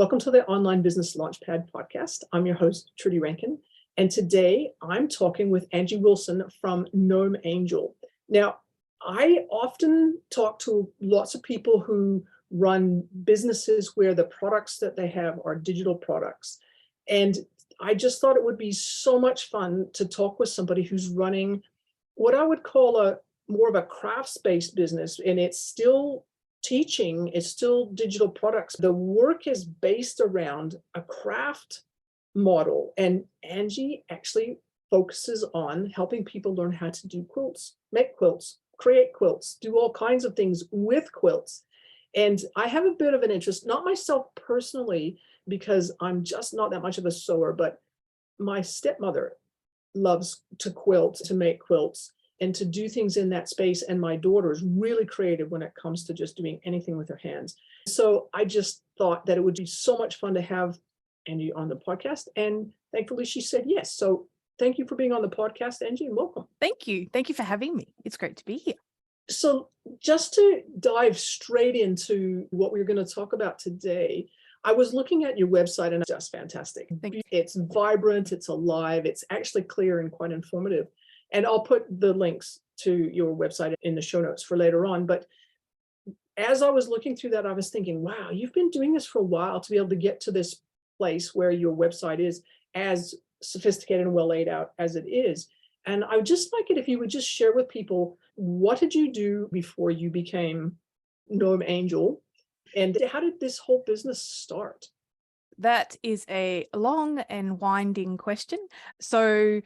Welcome to the Online Business Launchpad podcast. I'm your host, Trudy Rankin, and today I'm talking with Angie Wilson from Gnome Angel. Now, I often talk to lots of people who run businesses where the products that they have are digital products. And I just thought it would be so much fun to talk with somebody who's running what I would call more of a crafts-based business, and it's still teaching, it's still digital products. The work is based around a craft model, and Angie actually focuses on helping people learn how to do quilts, make quilts, create quilts, do all kinds of things with quilts. And I have a bit of an interest, not myself personally, because I'm just not that much of a sewer, but my stepmother loves to quilt, to make quilts, and to do things in that space. And my daughter is really creative when it comes to just doing anything with her hands. So I just thought that it would be so much fun to have Angie on the podcast. And thankfully she said yes. So thank you for being on the podcast, Angie, and welcome. Thank you. Thank you for having me. It's great to be here. So just to dive straight into what we're going to talk about today, I was looking at your website and it's just fantastic. Thank you. It's vibrant, it's alive, it's actually clear and quite informative. And I'll put the links to your website in the show notes for later on. But as I was looking through that, I was thinking, wow, you've been doing this for a while to be able to get to this place where your website is as sophisticated and well laid out as it is. And I would just like it if you would just share with people, what did you do before you became Gnome Angel? And how did this whole business start? That is a long and winding question. So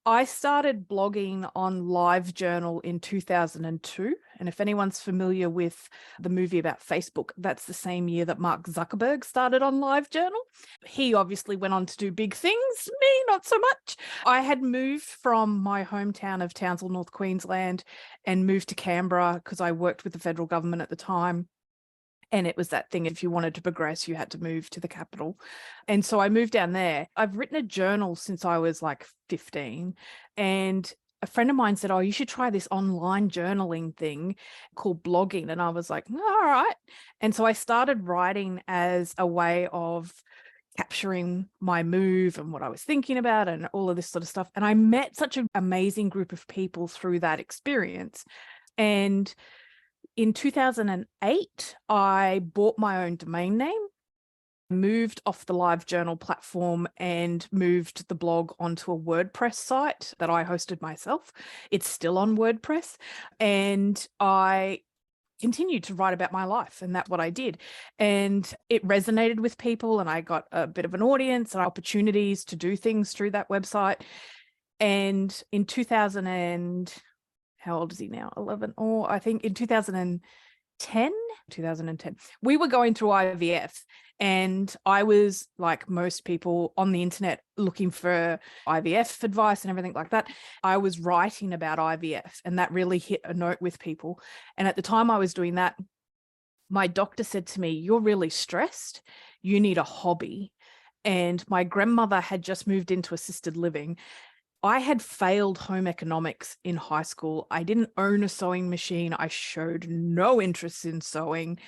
I started blogging on LiveJournal in 2002. And if anyone's familiar with the movie about Facebook, that's the same year that Mark Zuckerberg started on LiveJournal. He obviously went on to do big things, me, not so much. I had moved from my hometown of Townsville, North Queensland, and moved to Canberra because I worked with the federal government at the time. And it was that thing, if you wanted to progress, you had to move to the capital. And so I moved down there. I've written a journal since I was like 15. And a friend of mine said, oh, you should try this online journaling thing called blogging. And I was like, all right. And so I started writing as a way of capturing my move and what I was thinking about and all of this sort of stuff. And I met such an amazing group of people through that experience. And in 2008, I bought my own domain name, moved off the LiveJournal platform and moved the blog onto a WordPress site that I hosted myself. It's still on WordPress. And I continued to write about my life, and that's what I did. And it resonated with people, and I got a bit of an audience and opportunities to do things through that website. And in 2000 how old is he now? 11, or I think in 2010, we were going through IVF, and I was, like most people on the internet, looking for IVF advice and everything like that. I was writing about IVF, and that really hit a note with people. And at the time I was doing that, my doctor said to me, you're really stressed. You need a hobby. And my grandmother had just moved into assisted living. I had failed home economics in high school. I didn't own a sewing machine. I showed no interest in sewing.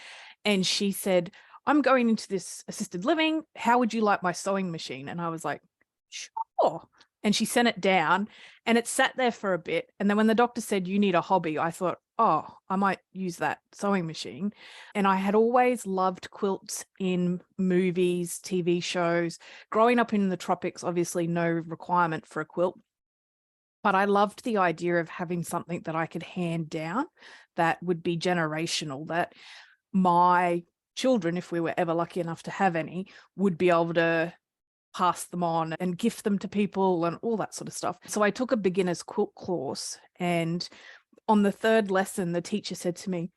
And she said, I'm going into this assisted living. How would you like my sewing machine? And I was like, sure. And she sent it down, and it sat there for a bit. And then when the doctor said, you need a hobby, I thought, oh, I might use that sewing machine. And I had always loved quilts in movies, TV shows. Growing up in the tropics, obviously no requirement for a quilt. But I loved the idea of having something that I could hand down that would be generational, that my children, if we were ever lucky enough to have any, would be able to pass them on and gift them to people and all that sort of stuff. So I took a beginner's quilt course, and on the third lesson, the teacher said to me,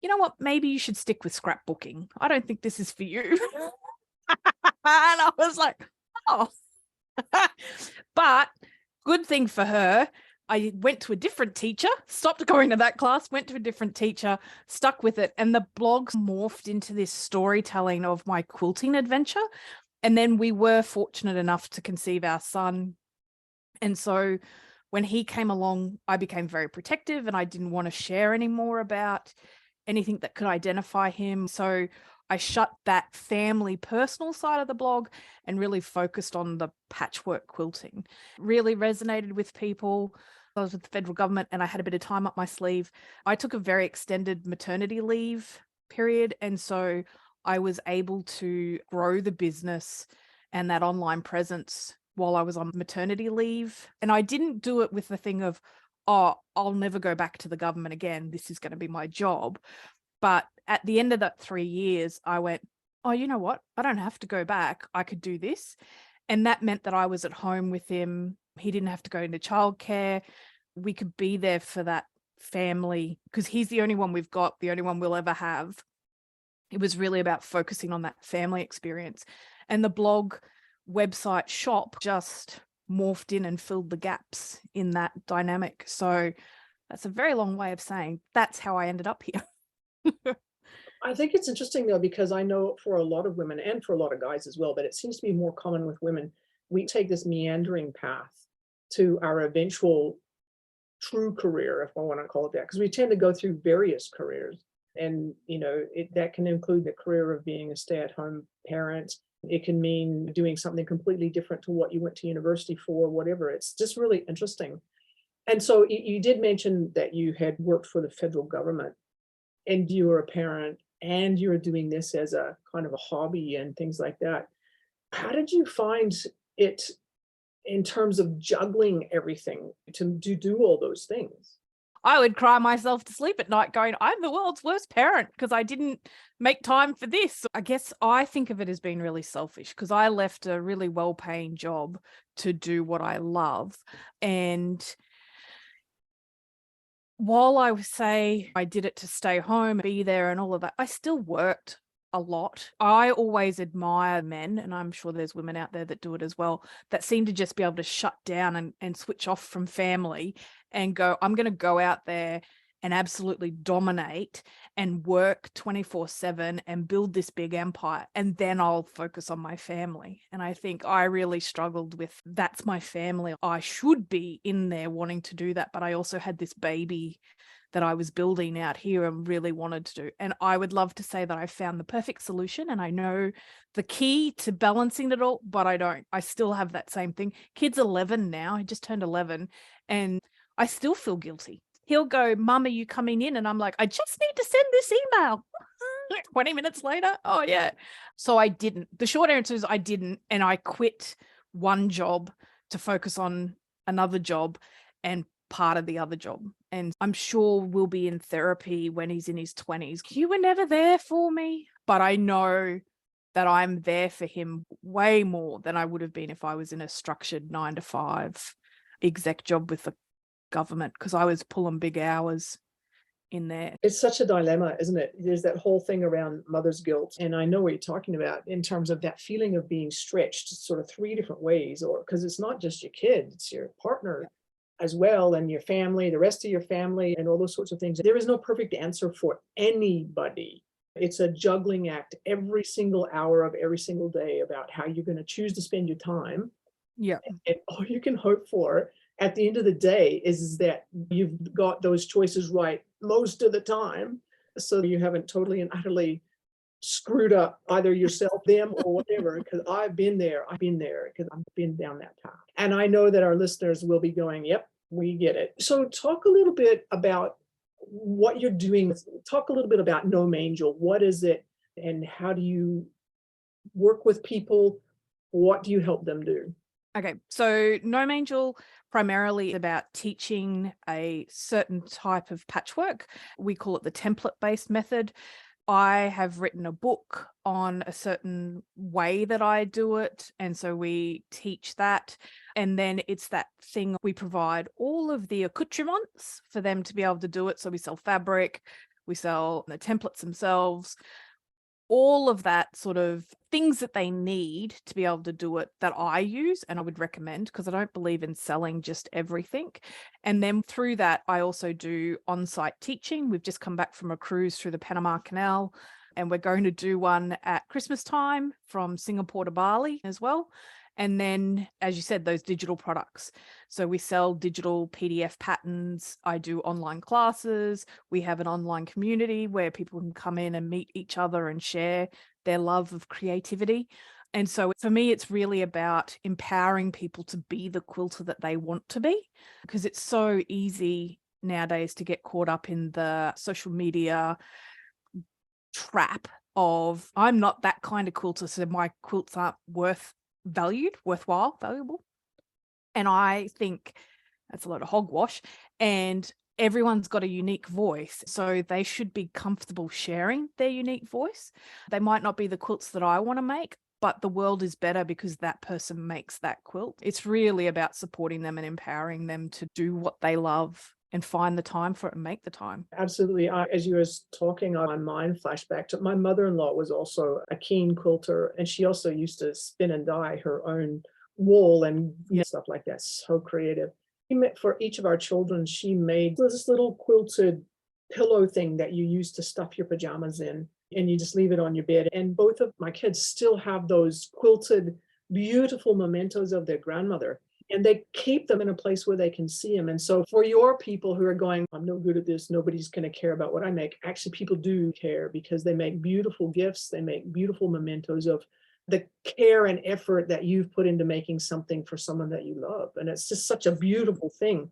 you know what, maybe you should stick with scrapbooking. I don't think this is for you. And I was like, oh. But good thing for her, I went to a different teacher, stopped going to that class, went to a different teacher, stuck with it. And the blog morphed into this storytelling of my quilting adventure. And then we were fortunate enough to conceive our son. And so when he came along, I became very protective, and I didn't want to share any more about anything that could identify him. So I shut that family personal side of the blog and really focused on the patchwork quilting. Really resonated with people. I was with the federal government and I had a bit of time up my sleeve. I took a very extended maternity leave period. And so I was able to grow the business and that online presence while I was on maternity leave. And I didn't do it with the thing of, oh, I'll never go back to the government again. This is going to be my job. But at the end of that 3 years, I went, oh, you know what? I don't have to go back. I could do this. And that meant that I was at home with him. He didn't have to go into childcare. We could be there for that family because he's the only one we've got, the only one we'll ever have. It was really about focusing on that family experience. And the blog, website, shop just morphed in and filled the gaps in that dynamic. So that's a very long way of saying that's how I ended up here. I think it's interesting though, because I know for a lot of women and for a lot of guys as well, but it seems to be more common with women. We take this meandering path to our eventual true career, if I want to call it that, because we tend to go through various careers. And, that can include the career of being a stay-at-home parent. It can mean doing something completely different to what you went to university for, whatever. It's just really interesting. And so you did mention that you had worked for the federal government and you were a parent and you were doing this as a kind of a hobby and things like that. How did you find it in terms of juggling everything to do all those things? I would cry myself to sleep at night going, I'm the world's worst parent because I didn't make time for this. I guess I think of it as being really selfish because I left a really well-paying job to do what I love. And while I would say I did it to stay home, be there and all of that, I still worked a lot. I always admire men, and I'm sure there's women out there that do it as well, that seem to just be able to shut down and switch off from family and go, I'm going to go out there and absolutely dominate and work 24/7 and build this big empire. And then I'll focus on my family. And I think I really struggled with, that's my family. I should be in there wanting to do that. But I also had this baby that I was building out here and really wanted to do. And I would love to say that I found the perfect solution and I know the key to balancing it all, but I don't. I still have that same thing. Kid's 11 now. He just turned 11 and I still feel guilty. He'll go, Mum, are you coming in? And I'm like, I just need to send this email. 20 minutes later. Oh, yeah. So I didn't. The short answer is I didn't. And I quit one job to focus on another job and part of the other job. And I'm sure we'll be in therapy when he's in his 20s. You were never there for me. But I know that I'm there for him way more than I would have been if I was in a structured 9-to-5 exec job with the government, because I was pulling big hours in there. It's such a dilemma, isn't it? There's that whole thing around mother's guilt. And I know what you're talking about in terms of that feeling of being stretched sort of 3 different ways, or because it's not just your kid, it's your partner as well, and your family, the rest of your family, and all those sorts of things. There is no perfect answer for anybody. It's a juggling act every single hour of every single day about how you're going to choose to spend your time. Yeah. And all you can hope for at the end of the day is that you've got those choices right most of the time, so you haven't totally and utterly screwed up either yourself, them, or whatever, because I've been there, because I've been down that path. And I know that our listeners will be going, yep, we get it. So talk a little bit about what you're doing. Talk a little bit about Gnome Angel. What is it and how do you work with people? What do you help them do? Okay, so Gnome Angel primarily about teaching a certain type of patchwork. We call it the template-based method. I have written a book on a certain way that I do it. And so we teach that. And then it's that thing, we provide all of the accoutrements for them to be able to do it. So we sell fabric, we sell the templates themselves, all of that sort of things that they need to be able to do it that I use and I would recommend, because I don't believe in selling just everything. And then through that, I also do on-site teaching. We've just come back from a cruise through the Panama Canal, and we're going to do one at Christmas time from Singapore to Bali as well. And then, as you said, those digital products. So we sell digital PDF patterns. I do online classes. We have an online community where people can come in and meet each other and share their love of creativity. And so for me, it's really about empowering people to be the quilter that they want to be, because it's so easy nowadays to get caught up in the social media trap of, I'm not that kind of quilter, so my quilts aren't worthwhile, valuable. And I think that's a lot of hogwash. And everyone's got a unique voice, so they should be comfortable sharing their unique voice. They might not be the quilts that I want to make, but the world is better because that person makes that quilt. It's really about supporting them and empowering them to do what they love and find the time for it and make the time. Absolutely. As you were talking, my mind flashed back to my mother-in-law was also a keen quilter, and she also used to spin and dye her own wool and stuff like that. So creative. For each of our children, she made this little quilted pillow thing that you use to stuff your pajamas in, and you just leave it on your bed. And both of my kids still have those quilted, beautiful mementos of their grandmother. And they keep them in a place where they can see them. And so for your people who are going, I'm no good at this, nobody's going to care about what I make. Actually, people do care because they make beautiful gifts. They make beautiful mementos of the care and effort that you've put into making something for someone that you love. And it's just such a beautiful thing.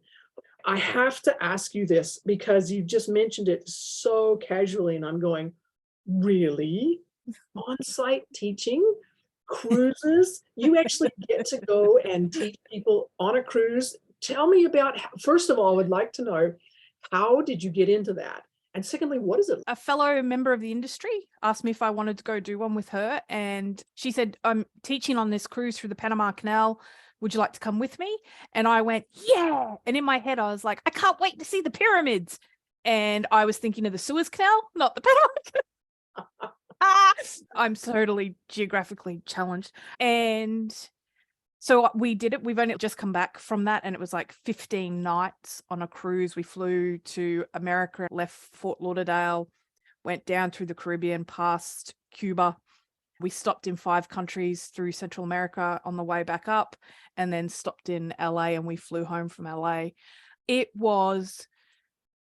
I have to ask you this because you just mentioned it so casually, and I'm going, really? On-site teaching? Cruises? You actually get to go and teach people on a cruise? Tell me about, first of all, I would like to know, how did you get into that? And secondly, what is it? A fellow member of the industry asked me if I wanted to go do one with her. And she said, I'm teaching on this cruise through the Panama Canal. Would you like to come with me? And I went, yeah. And in my head, I was like, I can't wait to see the pyramids. And I was thinking of the Suez Canal, not the Panama Canal. I'm totally geographically challenged. And so we did it. We've only just come back from that, and it was like 15 nights on a cruise. We flew to America, left Fort Lauderdale, went down through the Caribbean, past Cuba. We stopped in 5 countries through Central America on the way back up, and then stopped in LA, and we flew home from LA. It was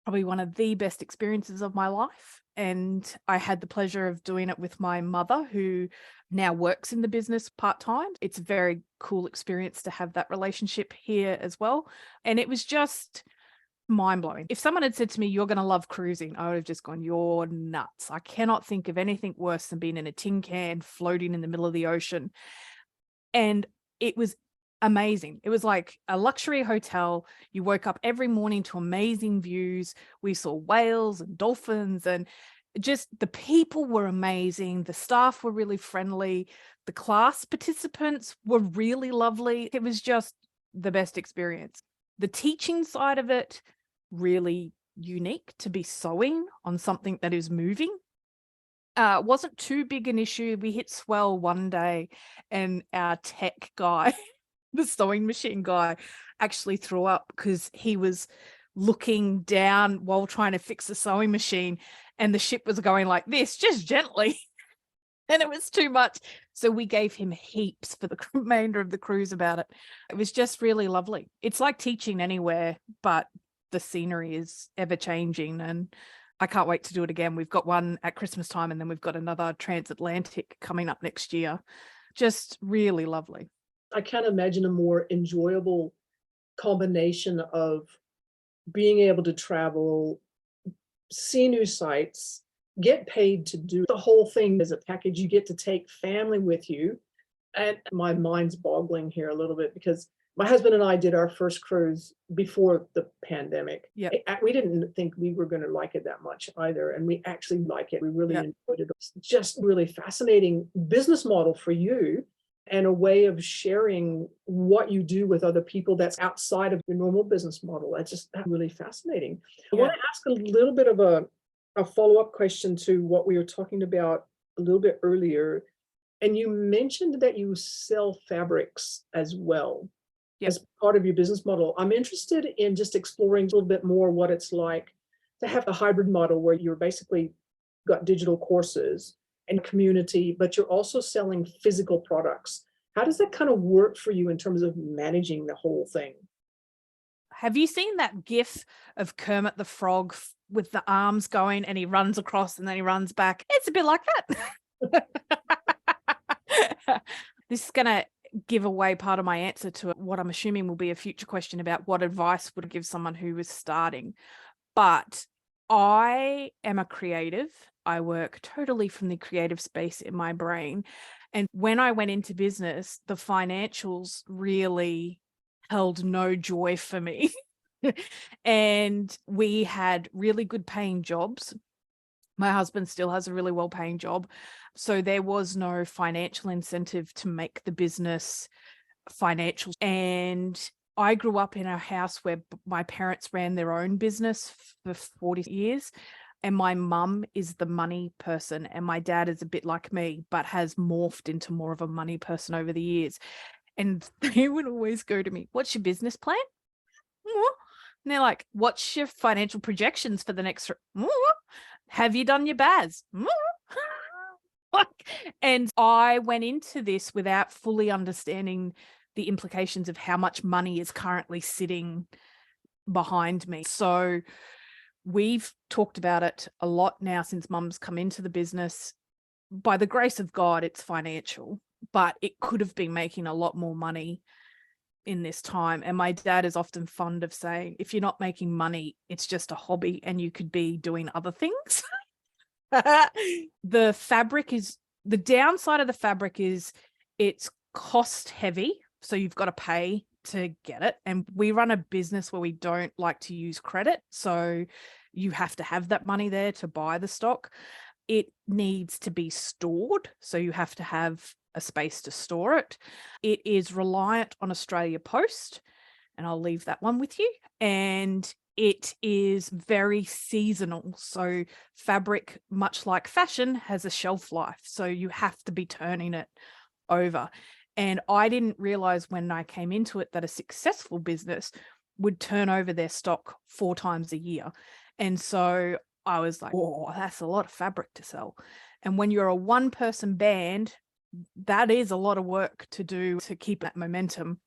probably one of the best experiences of my life. And I had the pleasure of doing it with my mother, who now works in the business part-time. It's a very cool experience to have that relationship here as well. And it was just mind-blowing. If someone had said to me, you're going to love cruising, I would have just gone, you're nuts. I cannot think of anything worse than being in a tin can floating in the middle of the ocean. And it was amazing. It was like a luxury hotel. You woke up every morning to amazing views. We saw whales and dolphins, and just the people were amazing. The staff were really friendly. The class participants were really lovely. It was just the best experience. The teaching side of it, really unique to be sewing on something that is moving. Wasn't too big an issue. We hit swell one day, and our tech guy, the sewing machine guy, actually threw up because he was looking down while trying to fix the sewing machine, and the ship was going like this, just gently. And it was too much. So we gave him heaps for the remainder of the cruise about it. It was just really lovely. It's like teaching anywhere, but the scenery is ever changing, and I can't wait to do it again. We've got one at Christmas time, and then we've got another transatlantic coming up next year. Just really lovely. I can't imagine a more enjoyable combination of being able to travel, see new sites, get paid to do the whole thing as a package. You get to take family with you. And my mind's boggling here a little bit because my husband and I did our first cruise before the pandemic. Yeah. We didn't think we were going to like it that much either. And we actually like it. We really enjoyed it. It's just really fascinating business model for you, and a way of sharing what you do with other people that's outside of your normal business model. That's really fascinating. I want to ask a little bit of a follow-up question to what we were talking about a little bit earlier. And you mentioned that you sell fabrics as well as part of your business model. I'm interested in just exploring a little bit more what it's like to have a hybrid model where you're basically got digital courses and community, but you're also selling physical products. How does that kind of work for you in terms of managing the whole thing? Have you seen that gif of Kermit the Frog with the arms going and he runs across and then he runs back? It's a bit like that. This is going to give away part of my answer to what I'm assuming will be a future question about what advice would I give someone who was starting. But I am a creative. I work totally from the creative space in my brain. And when I went into business, the financials really held no joy for me. And we had really good paying jobs. My husband still has a really well paying job. So there was no financial incentive to make the business financial. And I grew up in a house where my parents ran their own business for 40 years. And my mum is the money person. And my dad is a bit like me, but has morphed into more of a money person over the years. And they would always go to me, "What's your business plan?" And they're like, "What's your financial projections for the next? Have you done your BAS?" And I went into this without fully understanding the implications of how much money is currently sitting behind me. So we've talked about it a lot now since Mum's come into the business. By the grace of God, it's financial, but it could have been making a lot more money in this time. And my dad is often fond of saying, if you're not making money, it's just a hobby and you could be doing other things. The downside of the fabric is it's cost heavy. So you've got to pay to get it. And we run a business where we don't like to use credit. So you have to have that money there to buy the stock. It needs to be stored. So you have to have a space to store it. It is reliant on Australia Post, and I'll leave that one with you. And it is very seasonal. So fabric, much like fashion, has a shelf life. So you have to be turning it over. And I didn't realize when I came into it that a successful business would turn over their stock 4 times a year. And so I was like, oh, that's a lot of fabric to sell. And when you're a one-person band, that is a lot of work to do to keep that momentum.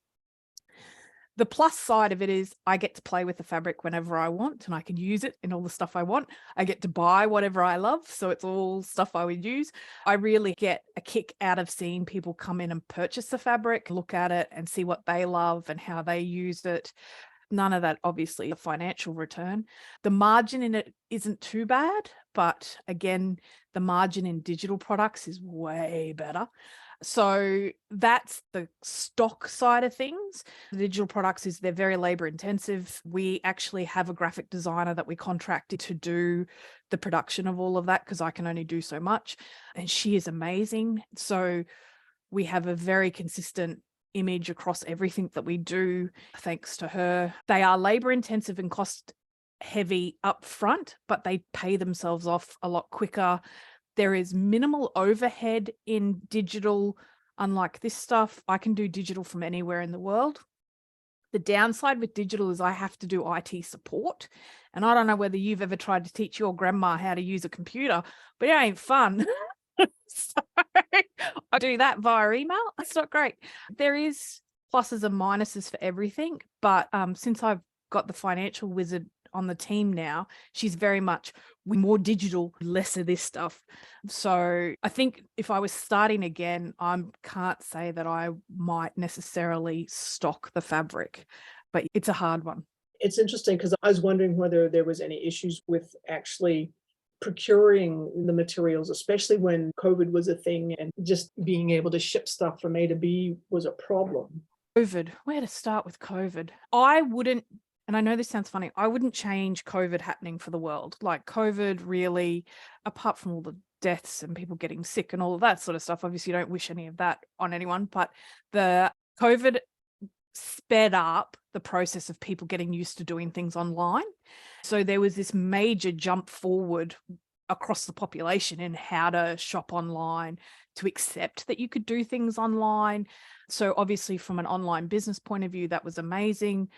The plus side of it is I get to play with the fabric whenever I want and I can use it in all the stuff I want. I get to buy whatever I love. So it's all stuff I would use. I really get a kick out of seeing people come in and purchase the fabric, look at it and see what they love and how they use it. None of that, obviously, a financial return. The margin in it isn't too bad, but again, the margin in digital products is way better. So that's the stock side of things. The digital products they're very labor intensive. We actually have a graphic designer that we contracted to do the production of all of that because I can only do so much. And she is amazing. So we have a very consistent image across everything that we do thanks to her. They are labor intensive and cost heavy up front, but they pay themselves off a lot quicker. There is minimal overhead in digital. Unlike this stuff, I can do digital from anywhere in the world. The downside with digital is I have to do IT support. And I don't know whether you've ever tried to teach your grandma how to use a computer, but it ain't fun. So I do that via email. It's not great. There is pluses and minuses for everything. But since I've got the financial wizard on the team now, she's very much more digital, less of this stuff. So I think if I was starting again, I can't say that I might necessarily stock the fabric, but it's a hard one. It's interesting because I was wondering whether there was any issues with actually procuring the materials, especially when COVID was a thing and just being able to ship stuff from A to B was a problem. COVID, where to start with COVID? I wouldn't, and I know this sounds funny, I wouldn't change COVID happening for the world. Like COVID really, apart from all the deaths and people getting sick and all of that sort of stuff, obviously you don't wish any of that on anyone, but the COVID sped up the process of people getting used to doing things online. So there was this major jump forward across the population in how to shop online, to accept that you could do things online. So obviously from an online business point of view, that was amazing.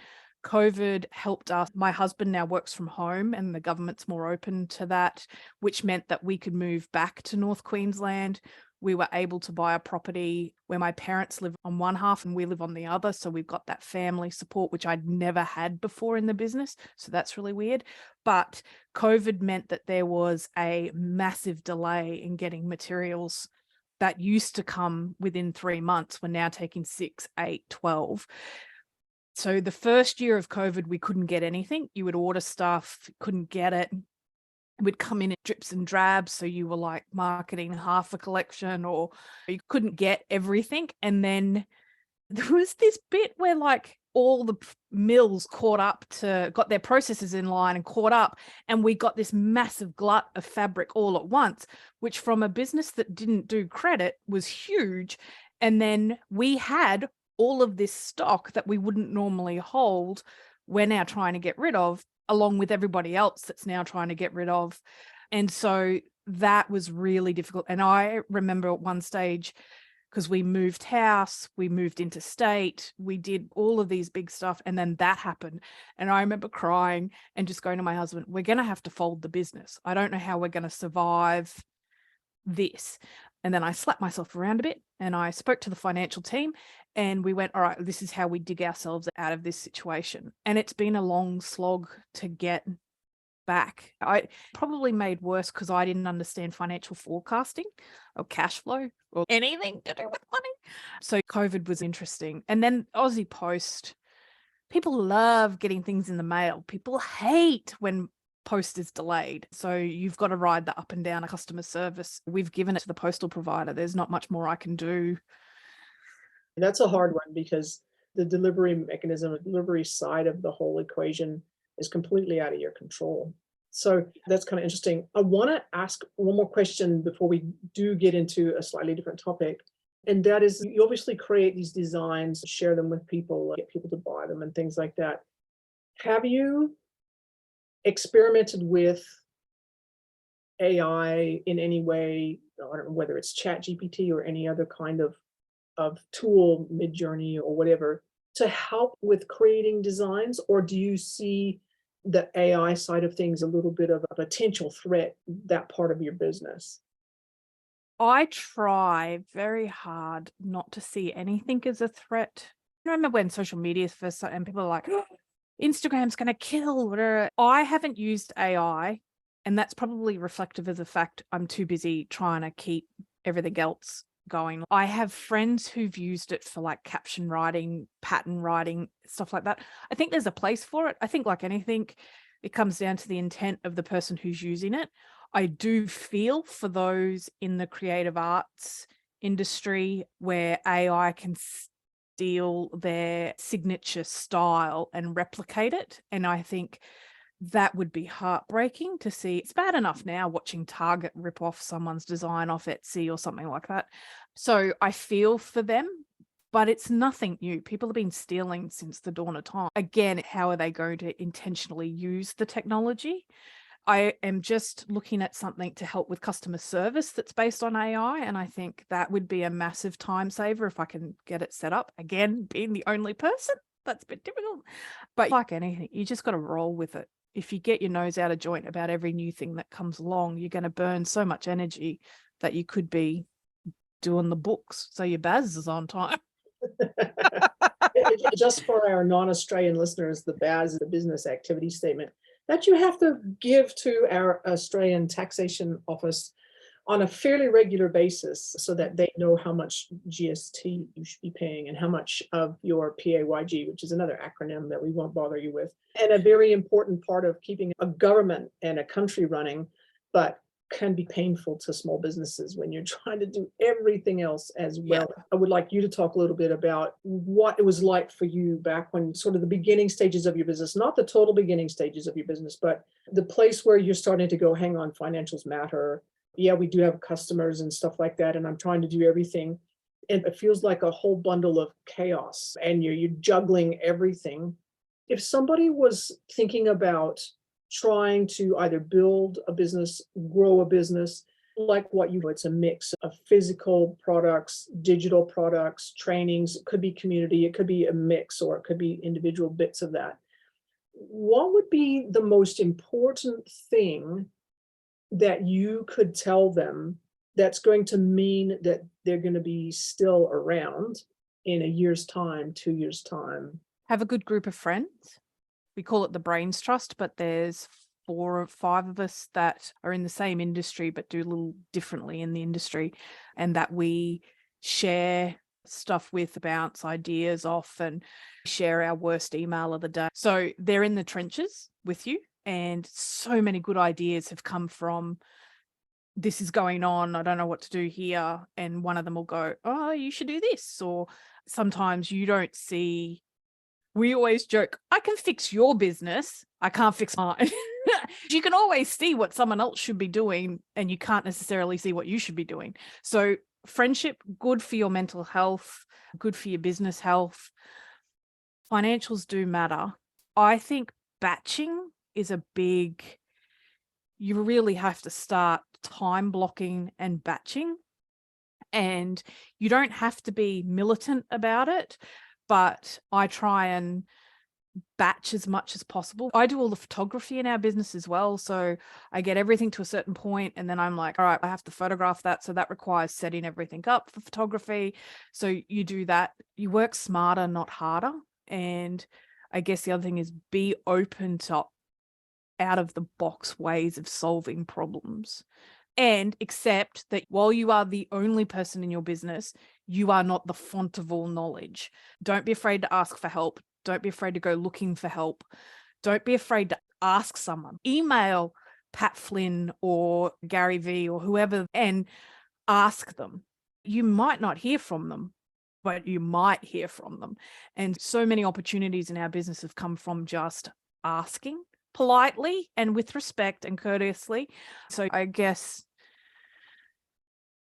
COVID helped us. My husband now works from home and the government's more open to that, which meant that we could move back to North Queensland. We were able to buy a property where my parents live on one half and we live on the other. So we've got that family support, which I'd never had before in the business. So that's really weird. But COVID meant that there was a massive delay in getting materials that used to come within 3 months. We're now taking 6, 8, 12. So the first year of COVID, we couldn't get anything. You would order stuff, couldn't get it. It would come in drips and drabs. So you were like marketing half a collection, or you couldn't get everything. And then there was this bit where like all the mills got their processes in line and caught up. And we got this massive glut of fabric all at once, which from a business that didn't do credit was huge. And then we had all of this stock that we wouldn't normally hold, we're now trying to get rid of, along with everybody else that's now trying to get rid of. And so that was really difficult. And I remember at one stage, because we moved house, we moved interstate, we did all of these big stuff, and then that happened. And I remember crying and just going to my husband, we're going to have to fold the business. I don't know how we're going to survive this. And then I slapped myself around a bit and I spoke to the financial team and we went, all right, this is how we dig ourselves out of this situation. And it's been a long slog to get back. I probably made worse because I didn't understand financial forecasting or cash flow or anything to do with money. So COVID was interesting. And then Aussie Post, people love getting things in the mail. People hate when post is delayed. So you've got to ride the up and down of customer service. We've given it to the postal provider. There's not much more I can do. That's a hard one because the delivery mechanism, the delivery side of the whole equation is completely out of your control. So that's kind of interesting. I want to ask one more question before we do get into a slightly different topic. And that is, you obviously create these designs, share them with people, get people to buy them and things like that. Have you experimented with AI in any way? I don't know whether it's Chat GPT or any other kind of tool, Midjourney or whatever, to help with creating designs? Or do you see the AI side of things a little bit of a potential threat, that part of your business? I try very hard not to see anything as a threat. I remember when social media first started and people are like, oh, Instagram's going to kill. Whatever. I haven't used AI, and that's probably reflective of the fact I'm too busy trying to keep everything else going. I have friends who've used it for like caption writing, pattern writing, stuff like that. I think there's a place for it. I think like anything, it comes down to the intent of the person who's using it. I do feel for those in the creative arts industry where AI can steal their signature style and replicate it. And I think that would be heartbreaking to see. It's bad enough now watching Target rip off someone's design off Etsy or something like that. So I feel for them, but it's nothing new. People have been stealing since the dawn of time. Again, how are they going to intentionally use the technology? I am just looking at something to help with customer service that's based on AI. And I think that would be a massive time saver if I can get it set up. Again, being the only person, that's a bit difficult. But like anything, you just got to roll with it. If you get your nose out of joint about every new thing that comes along, you're going to burn so much energy that you could be doing the books. So your BAS is on time. Just for our non-Australian listeners, the BAS is the business activity statement that you have to give to our Australian taxation office on a fairly regular basis so that they know how much GST you should be paying and how much of your PAYG, which is another acronym that we won't bother you with. And a very important part of keeping a government and a country running, but can be painful to small businesses when you're trying to do everything else as well. Yeah. I would like you to talk a little bit about what it was like for you back when sort of the beginning stages of your business, not the total beginning stages of your business, but the place where you're starting to go, hang on, financials matter. Yeah, we do have customers and stuff like that, and I'm trying to do everything. And it feels like a whole bundle of chaos and you're juggling everything. If somebody was thinking about trying to either build a business, grow a business, like what you do, it's a mix of physical products, digital products, trainings, it could be community, it could be a mix, or it could be individual bits of that. What would be the most important thing that you could tell them that's going to mean that they're going to be still around in a year's time, 2 years' time. Have a good group of friends. We call it the Brains Trust, but there's 4 or 5 of us that are in the same industry but do a little differently in the industry, and that we share stuff with, bounce ideas off, and share our worst email of the day. So they're in the trenches with you, and so many good ideas have come from, this is going on, I don't know what to do here. And one of them will go, oh, you should do this. Or sometimes you don't see, we always joke, I can fix your business, I can't fix mine. You can always see what someone else should be doing, and you can't necessarily see what you should be doing. So friendship, good for your mental health, good for your business health. Financials do matter. I think batching is a big, you really have to start time blocking and batching. And you don't have to be militant about it, but I try and batch as much as possible. I do all the photography in our business as well. So I get everything to a certain point, and then I'm like, all right, I have to photograph that. So that requires setting everything up for photography. So you do that. You work smarter, not harder. And I guess the other thing is be open to out of the box ways of solving problems, and accept that while you are the only person in your business, you are not the font of all knowledge. Don't be afraid to ask for help. Don't be afraid to go looking for help. Don't be afraid to ask someone. Email Pat Flynn or Gary V or whoever and ask them. You might not hear from them, but you might hear from them. And so many opportunities in our business have come from just asking politely and with respect and courteously. So I guess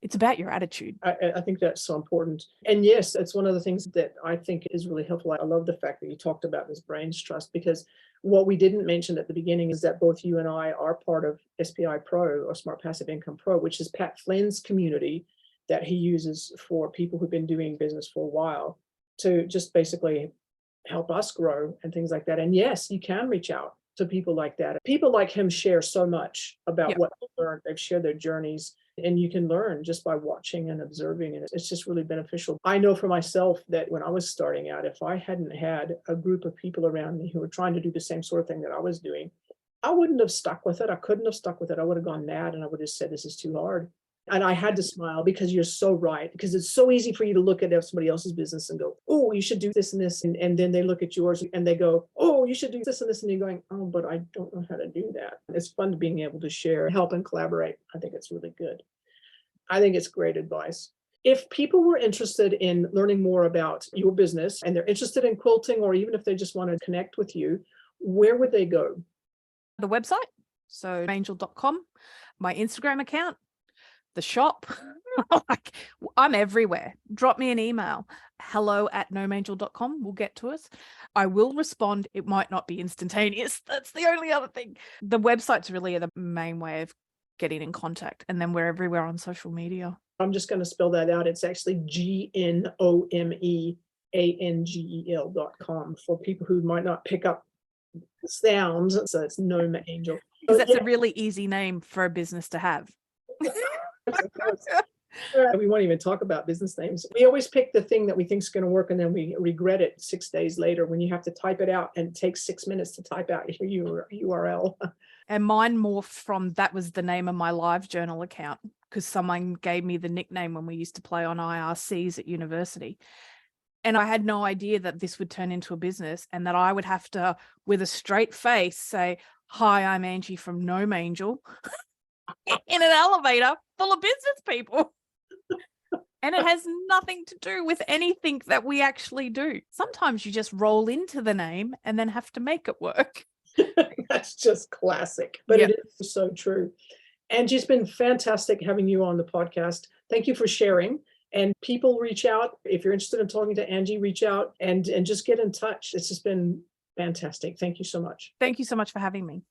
it's about your attitude. I think that's so important. And yes, it's one of the things that I think is really helpful. I love the fact that you talked about this Brains Trust, because what we didn't mention at the beginning is that both you and I are part of SPI Pro, or Smart Passive Income Pro, which is Pat Flynn's community that he uses for people who've been doing business for a while to just basically help us grow and things like that. And yes, you can reach out to people like that. People like him share so much about what they learned. They've shared their journeys, and you can learn just by watching and observing. And it's just really beneficial. I know for myself that when I was starting out, if I hadn't had a group of people around me who were trying to do the same sort of thing that I was doing, I wouldn't have stuck with it. I couldn't have stuck with it. I would have gone mad, and I would have said, this is too hard. And I had to smile, because you're so right, because it's so easy for you to look at somebody else's business and go, oh, you should do this and this. And then they look at yours and they go, oh, you should do this and this. And you're going, oh, but I don't know how to do that. It's fun being able to share, help, and collaborate. I think it's really good. I think it's great advice. If people were interested in learning more about your business and they're interested in quilting, or even if they just want to connect with you, where would they go? The website, so angel.com, my Instagram account, the shop. Like, I'm everywhere. Drop me an email, hello@gnomeangel.com. We'll get to us. I will respond. It might not be instantaneous. That's the only other thing. The website's really the main way of getting in contact. And then we're everywhere on social media. I'm just going to spell that out. It's actually GNOMEANGEL.com for people who might not pick up the sounds. So it's Gnome Angel. Because that's a really easy name for a business to have. We won't even talk about business names. We always pick the thing that we think is going to work, and then we regret it 6 days later when you have to type it out, and it takes 6 minutes to type out your URL. And mine morphed from, that was the name of my live journal account, because someone gave me the nickname when we used to play on IRCs at university. And I had no idea that this would turn into a business, and that I would have to, with a straight face, say, hi, I'm Angie from Gnome Angel in an elevator full of business people. And it has nothing to do with anything that we actually do. Sometimes you just roll into the name and then have to make it work. That's just classic, but it is so true. Angie, it's been fantastic having you on the podcast. Thank you for sharing. And people, reach out. If you're interested in talking to Angie, reach out and just get in touch. It's just been fantastic. Thank you so much. Thank you so much for having me.